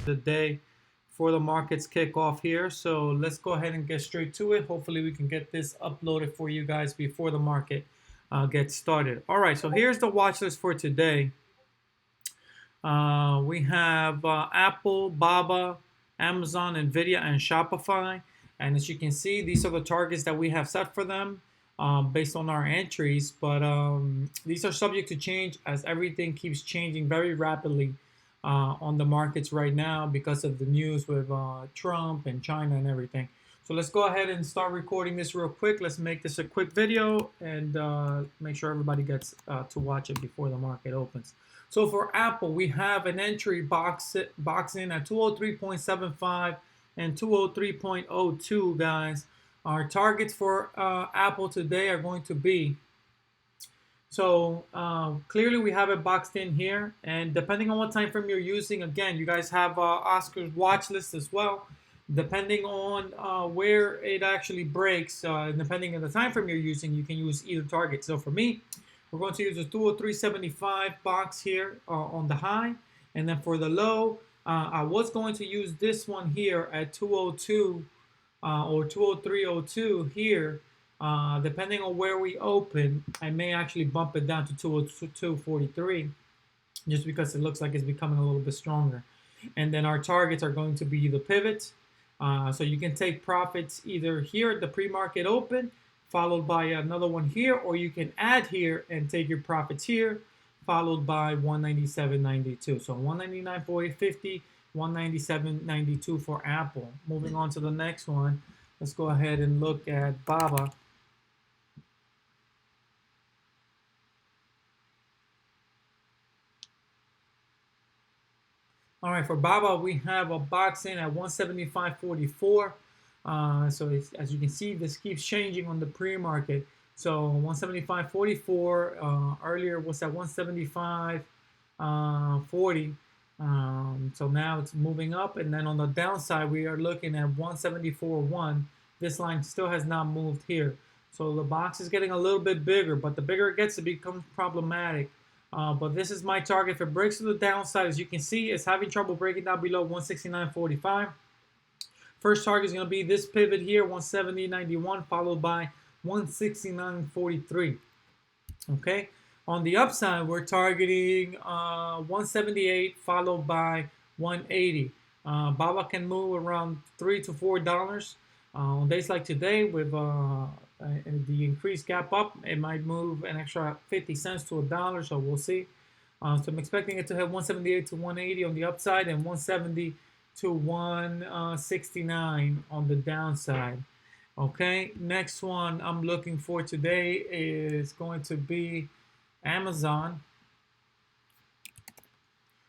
the day for the markets kick off here. So let's go ahead and get straight to it. Hopefully we can get this uploaded for you guys before the market gets started. All right, so here's the watch list for today. We have Apple, Baba, Amazon, NVDA, and Shopify. And as you can see, these are the targets that we have set for them based on our entries. But these are subject to change as everything keeps changing very rapidly on the markets right now because of the news with Trump and China and everything. So let's go ahead and start recording this real quick. Let's make this a quick video and make sure everybody gets to watch it before the market opens. So for Apple, we have an entry box in at 203.75 and 203.02, guys. Our targets for Apple today are going to be, so clearly we have it boxed in here, and depending on what time frame you're using, again, you guys have Oscar's watch list as well. Depending on where it actually breaks, depending on the time frame you're using, you can use either target. So for me, we're going to use a 203.75 box here on the high, and then for the low, I was going to use this one here at 202 or 203.02 here. Depending on where we open, I may actually bump it down to 202.43 just because it looks like it's becoming a little bit stronger. And then our targets are going to be the pivot. So you can take profits either here at the pre-market open, followed by another one here, or you can add here and take your profits here, followed by 197.92. So 199.50, 197.92 for Apple. Moving on to the next one, let's go ahead and look at Baba. All right, for Baba, we have a box in at 175.44. So as you can see, this keeps changing on the pre-market. So 175.44 earlier was at 175.40. So now it's moving up, and then on the downside, we are looking at 174.1. This line still has not moved here. So the box is getting a little bit bigger, but the bigger it gets, it becomes problematic. But this is my target. If it breaks to the downside, as you can see, it's having trouble breaking down below 169.45. First target is going to be this pivot here, 170.91, followed by 169.43. Okay. On the upside, we're targeting 178, followed by 180. Baba can move around $3 to $4. On days like today, with the increased gap up, it might move an extra 50 cents to $1, so we'll see. So I'm expecting it to have 178 to 180 on the upside and 170 to 169 on the downside. Okay, next one I'm looking for today is going to be Amazon.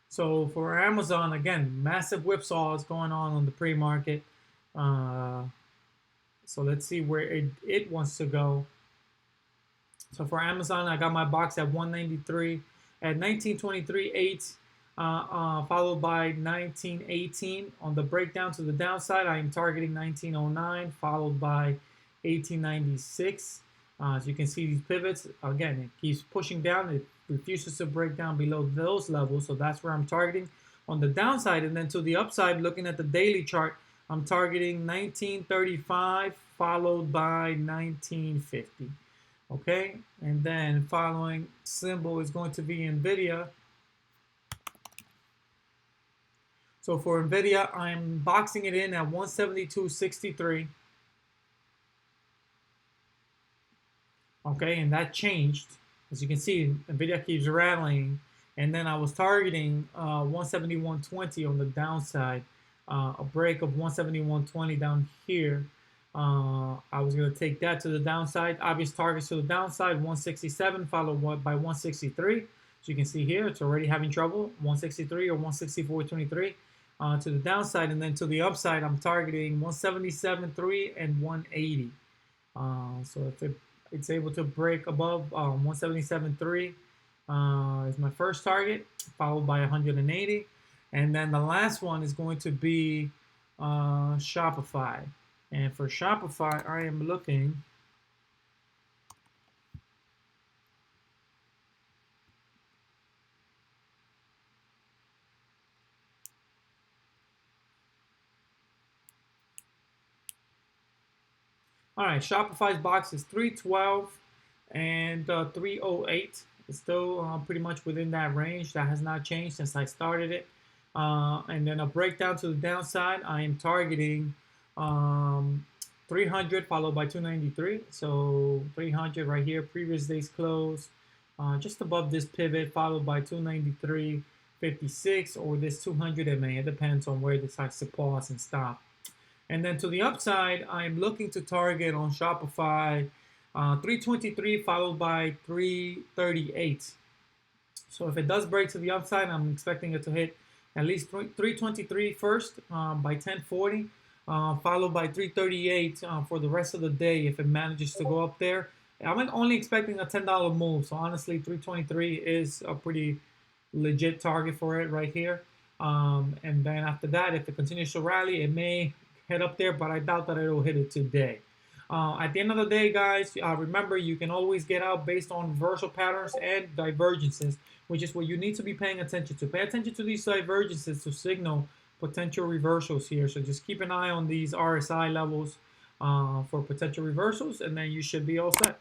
So for Amazon, again, massive whipsaw is going on the pre-market. So let's see where it wants to go. So for Amazon, I got my box at 193 at 1923.8, followed by 1918. On the breakdown to the downside, I am targeting 1909, followed by 1896. As you can see, these pivots, again, it keeps pushing down. It refuses to break down below those levels, so that's where I'm targeting on the downside. And then to the upside, looking at the daily chart, I'm targeting 1935, followed by 1950. Okay, and then following symbol is going to be NVIDIA. So for NVIDIA, I'm boxing it in at 172.63. Okay, and that changed. As you can see, NVIDIA keeps rattling. And then I was targeting 171.20 on the downside. A break of 171.20 down here. I was going to take that to the downside. Obvious targets to the downside, 167, followed by 163. As you can see here, it's already having trouble, 163 or 164.23 to the downside. And then to the upside, I'm targeting 177.3 and 180. So if it's able to break above 177.3 is my first target, followed by 180. And then the last one is going to be Shopify. And for Shopify, I am looking All right, Shopify's box is 312 and 308. It's still pretty much within that range. That has not changed since I started it. And then a breakdown to the downside, I am targeting 300 followed by 293. So 300 right here, previous day's close, just above this pivot, followed by 293.56 or this 200 MA. It depends on where it decides to pause and stop. And then to the upside, I'm looking to target on Shopify 323 followed by 338. So if it does break to the upside, I'm expecting it to hit at least 323 first by 1040, followed by 338 for the rest of the day if it manages to go up there. I'm only expecting a $10 move, so honestly, 323 is a pretty legit target for it right here. And then after that, if it continues to rally, it may head up there, but I doubt that it'll hit it today. At the end of the day, guys, remember you can always get out based on reversal patterns and divergences, which is what you need to be paying attention to. Pay attention to these divergences to signal potential reversals here. So just keep an eye on these RSI levels for potential reversals, and then you should be all set.